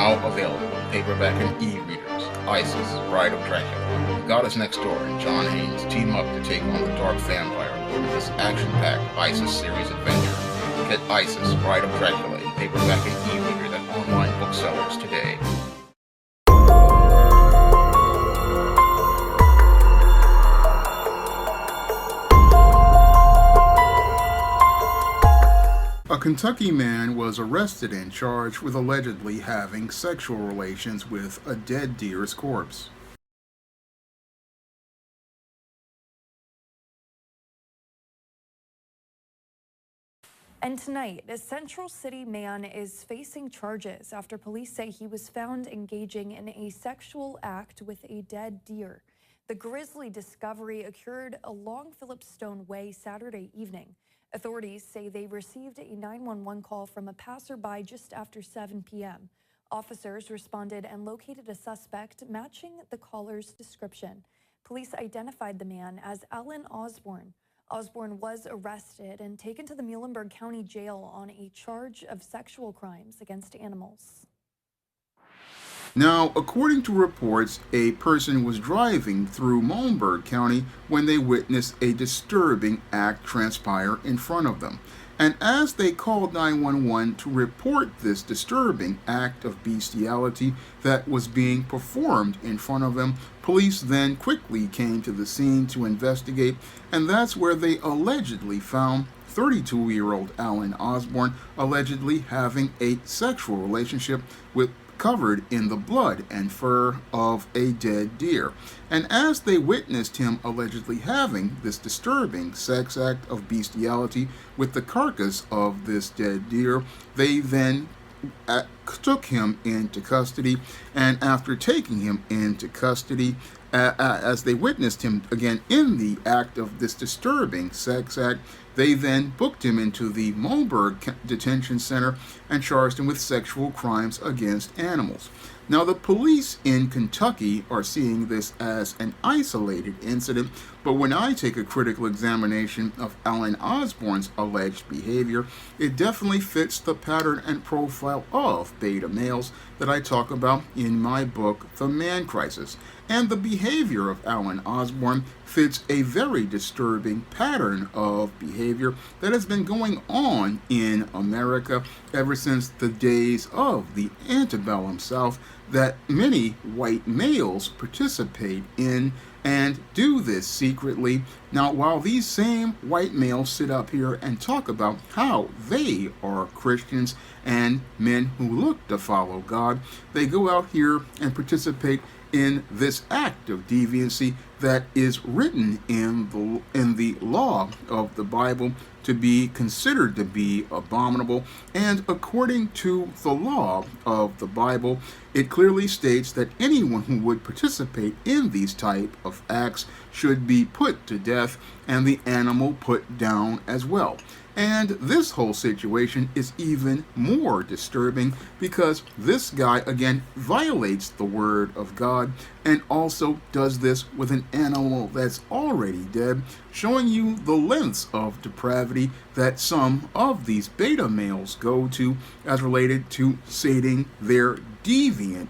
Now available in paperback and e-readers. Isis, Bride of Dracula. The Goddess Next Door and John Haynes team up to take on the Dark Vampire Lord in this action-packed Isis series adventure. Get Isis, Bride of Dracula in paperback and e-readers at online booksellers today. A Kentucky man was arrested and charged with allegedly having sexual relations with a dead deer's corpse. And tonight, a Central City man is facing charges after police say he was found engaging in a sexual act with a dead deer. The grisly discovery occurred along Phillipstone Way Saturday evening. Authorities say they received a 911 call from a passerby just after 7 p.m. Officers responded and located a suspect matching the caller's description. Police identified the man as Alan Osborne. Osborne was arrested and taken to the Muhlenberg County Jail on a charge of sexual crimes against animals. Now, according to reports, a person was driving through Muhlenberg County when they witnessed a disturbing act transpire in front of them. And as they called 911 to report this disturbing act of bestiality that was being performed in front of them, police then quickly came to the scene to investigate, and that's where they allegedly found 32-year-old Alan Osborne allegedly having a sexual relationship with covered in the blood and fur of a dead deer. And as they witnessed him allegedly having this disturbing sex act of bestiality with the carcass of this dead deer, they then took him into custody. And after taking him into custody, as they witnessed him again in the act of this disturbing sex act, they then booked him into the Muhlenberg Detention Center and charged him with sexual crimes against animals. Now, the police in Kentucky are seeing this as an isolated incident, but when I take a critical examination of Alan Osborne's alleged behavior, it definitely fits the pattern and profile of beta males that I talk about in my book, The Man Crisis. And the behavior of Alan Osborne fits a very disturbing pattern of behavior that has been going on in America ever since the days of the antebellum South, that many white males participate in and do this secretly. Now, while these same white males sit up here and talk about how they are Christians and men who look to follow God, they go out here and participate in this act of deviancy that is written in the law of the Bible to be considered to be abominable. And according to the law of the Bible, it clearly states that anyone who would participate in these type of acts should be put to death and the animal put down as well. And this whole situation is even more disturbing because this guy, again, violates the word of God and also does this with an animal that's already dead, showing you the lengths of depravity that some of these beta males go to as related to sating their deviant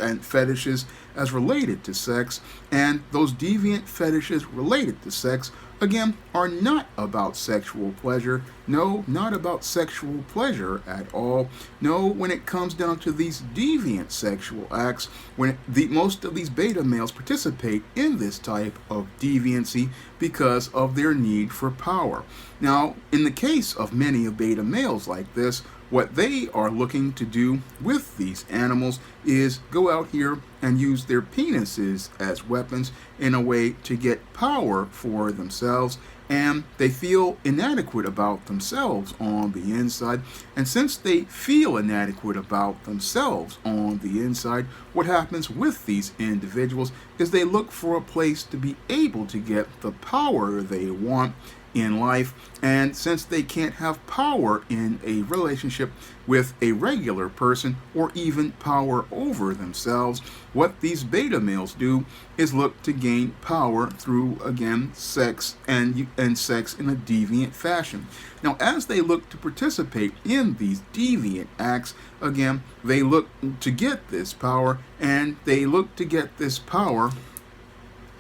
and fetishes as related to sex. And those deviant fetishes related to sex, again, are not about sexual pleasure. No, not about sexual pleasure at all. No, when it comes down to these deviant sexual acts, when most of these beta males participate in this type of deviancy because of their need for power. Now, in the case of many of beta males like this, what they are looking to do with these animals is go out here and use their penises as weapons in a way to get power for themselves, and they feel inadequate about themselves on the inside. And since they feel inadequate about themselves on the inside, what happens with these individuals is they look for a place to be able to get the power they want in life, and since they can't have power in a relationship with a regular person or even power over themselves, what these beta males do is look to gain power through, again, sex and sex in a deviant fashion. Now, as they look to participate in these deviant acts, again, they look to get this power, and they look to get this power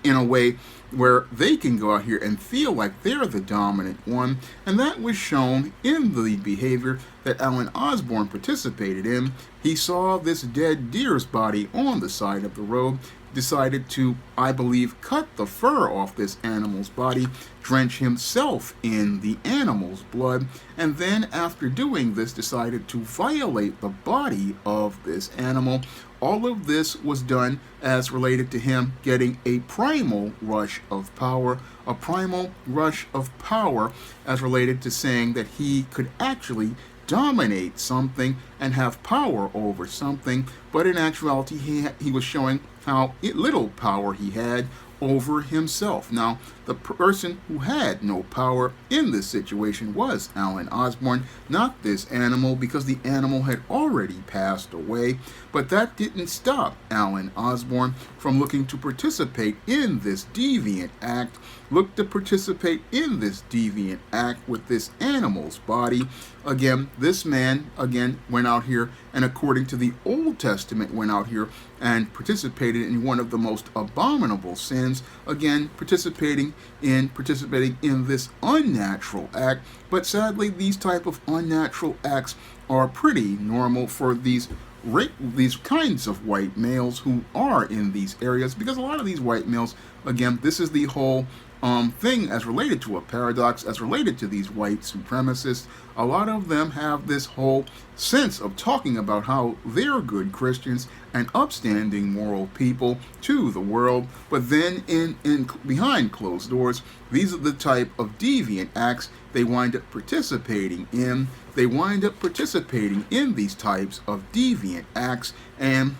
in a way where they can go out here and feel like they're the dominant one. And that was shown in the behavior that Alan Osborne participated in. He saw this dead deer's body on the side of the road, decided to, I believe, cut the fur off this animal's body, drench himself in the animal's blood, and then after doing this decided to violate the body of this animal. All of this was done as related to him getting a primal rush of power, a primal rush of power as related to saying that he could actually dominate something and have power over something, but in actuality he was showing how little power he had over himself. Now, the person who had no power in this situation was Alan Osborne, not this animal, because the animal had already passed away. But that didn't stop Alan Osborne from looking to participate in this deviant act, with this animal's body. Again, this man, went out here and, according to the Old Testament, went out here and participated in one of the most abominable sins, again, participating in this unnatural act. But sadly, these type of unnatural acts are pretty normal for these kinds of white males who are in these areas, because a lot of these white males, again, this is the whole thing as related to a paradox, as related to these white supremacists. A lot of them have this whole sense of talking about how they're good Christians and upstanding moral people to the world, but then in behind closed doors, these are the type of deviant acts they wind up participating in. They wind up participating in these types of deviant acts, and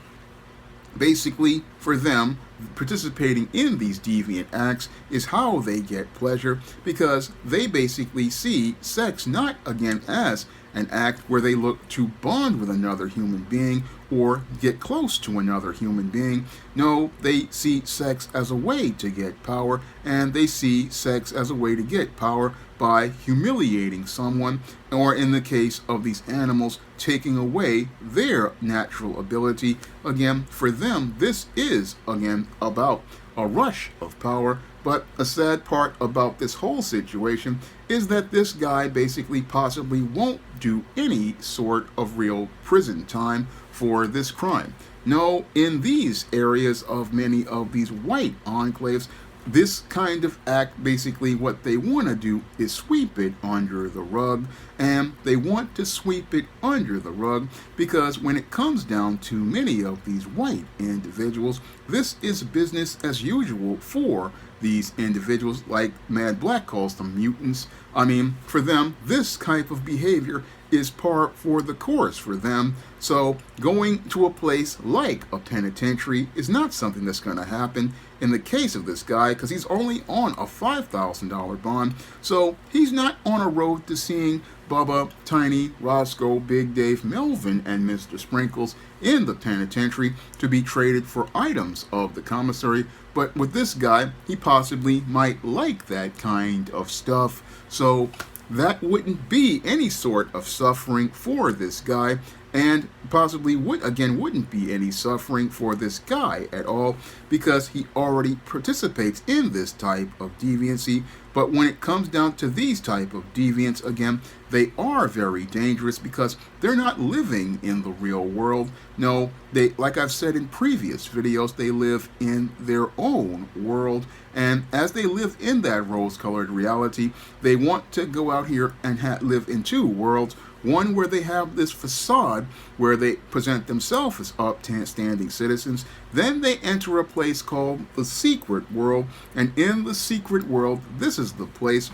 basically, for them, participating in these deviant acts is how they get pleasure, because they basically see sex not, again, as an act where they look to bond with another human being or get close to another human being. No, they see sex as a way to get power, and they see sex as a way to get power by humiliating someone, or in the case of these animals, taking away their natural ability. Again, for them, this is, again, about a rush of power. But a sad part about this whole situation is that this guy basically possibly won't do any sort of real prison time for this crime. No, in these areas of many of these white enclaves, this kind of act, basically what they want to do is sweep it under the rug. And they want to sweep it under the rug because when it comes down to many of these white individuals, this is business as usual for these individuals, like Mad Black calls them mutants. I mean, for them, this type of behavior is par for the course for them. So going to a place like a penitentiary is not something that's going to happen in the case of this guy, because he's only on a $5,000 bond. So he's not on a road to seeing Bubba, Tiny, Roscoe, Big Dave, Melvin, and Mr. Sprinkles in the penitentiary to be traded for items of the commissary. But with this guy, he possibly might like that kind of stuff. So that wouldn't be any sort of suffering for this guy, and possibly wouldn't be any suffering for this guy at all, because he already participates in this type of deviancy. But when it comes down to these type of deviants, again, they are very dangerous because they're not living in the real world. No, they, like I've said in previous videos, they live in their own world. And as they live in that rose-colored reality, they want to go out here and live in two worlds. One where they have this facade where they present themselves as upstanding citizens. Then they enter a place called the secret world. And in the secret world, this is the place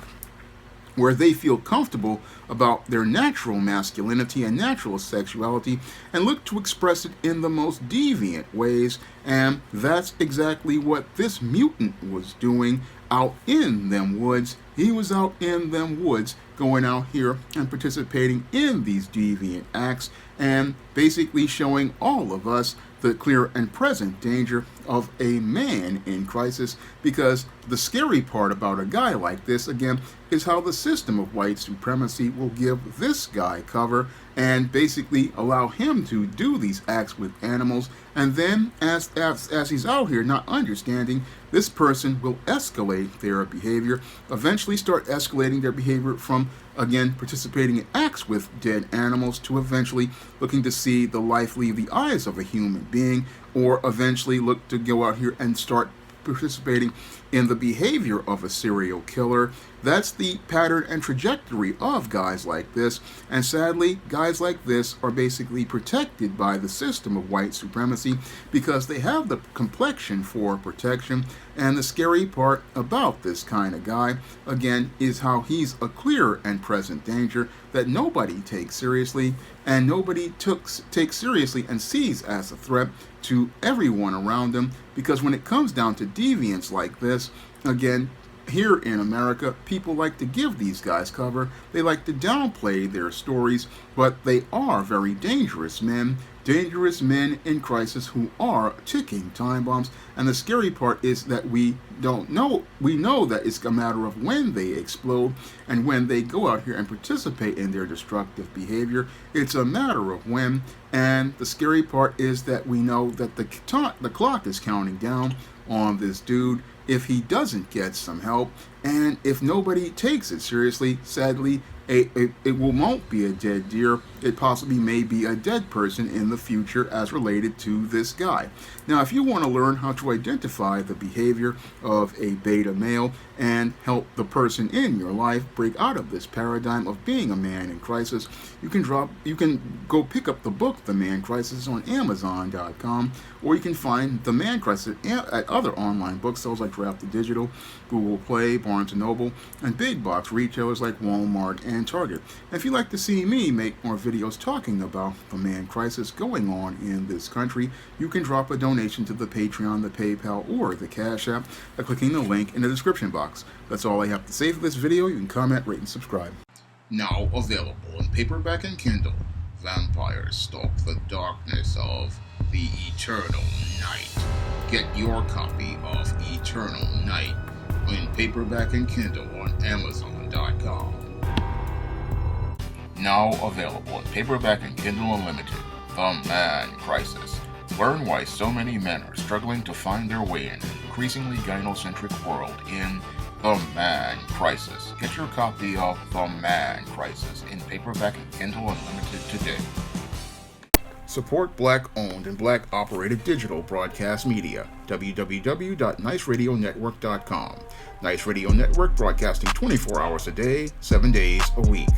where they feel comfortable about their natural masculinity and natural sexuality and look to express it in the most deviant ways. And that's exactly what this mutant was doing out in them woods he was out in them woods going out here and participating in these deviant acts and basically showing all of us the clear and present danger of a man in crisis, because the scary part about a guy like this, again, is how the system of white supremacy will give this guy cover and basically allow him to do these acts with animals. And then as he's out here not understanding, this person will escalate their behavior, eventually start escalating their behavior from, again, participating in acts with dead animals to eventually looking to see the life leave the eyes of a human being, or eventually look to go out here and start participating in the behavior of a serial killer. That's the pattern and trajectory of guys like this, and sadly, guys like this are basically protected by the system of white supremacy because they have the complexion for protection. And the scary part about this kind of guy, again, is how he's a clear and present danger that nobody takes seriously, and nobody takes seriously and sees as a threat to everyone around them, because when it comes down to deviants like this, again, here in America, people like to give these guys cover. They like to downplay their stories, but they are very dangerous men in crisis who are ticking time bombs. And the scary part is that we don't know. We know that it's a matter of when they explode and when they go out here and participate in their destructive behavior. It's a matter of when. And the scary part is that we know that the clock is counting down on this dude if he doesn't get some help, and if nobody takes it seriously. Sadly, it won't be a dead deer. It possibly may be a dead person in the future as related to this guy. Now, if you want to learn how to identify the behavior of a beta male and help the person in your life break out of this paradigm of being a man in crisis, you can go pick up the book The Man Crisis on Amazon.com, or you can find The Man Crisis at other online booksellers like Draft the Digital, Google Play, Barnes & Noble, and big box retailers like Walmart and Target. And if you'd like to see me make more videos talking about the man crisis going on in this country, you can drop a donation to the Patreon, the PayPal, or the Cash App by clicking the link in the description box. That's all I have to say for this video. You can comment, rate, and subscribe. Now available in paperback and Kindle, Vampires Stalk the Darkness of the Eternal Night. Get your copy of Eternal Night in paperback and Kindle on Amazon.com. Now available in paperback and Kindle Unlimited, The Man Crisis. Learn why so many men are struggling to find their way in an increasingly gynocentric world in The Man Crisis. Get your copy of The Man Crisis in paperback and Kindle Unlimited today. Support Black-owned and Black-operated digital broadcast media. www.niceradionetwork.com. Nice Radio Network, broadcasting 24 hours a day, 7 days a week.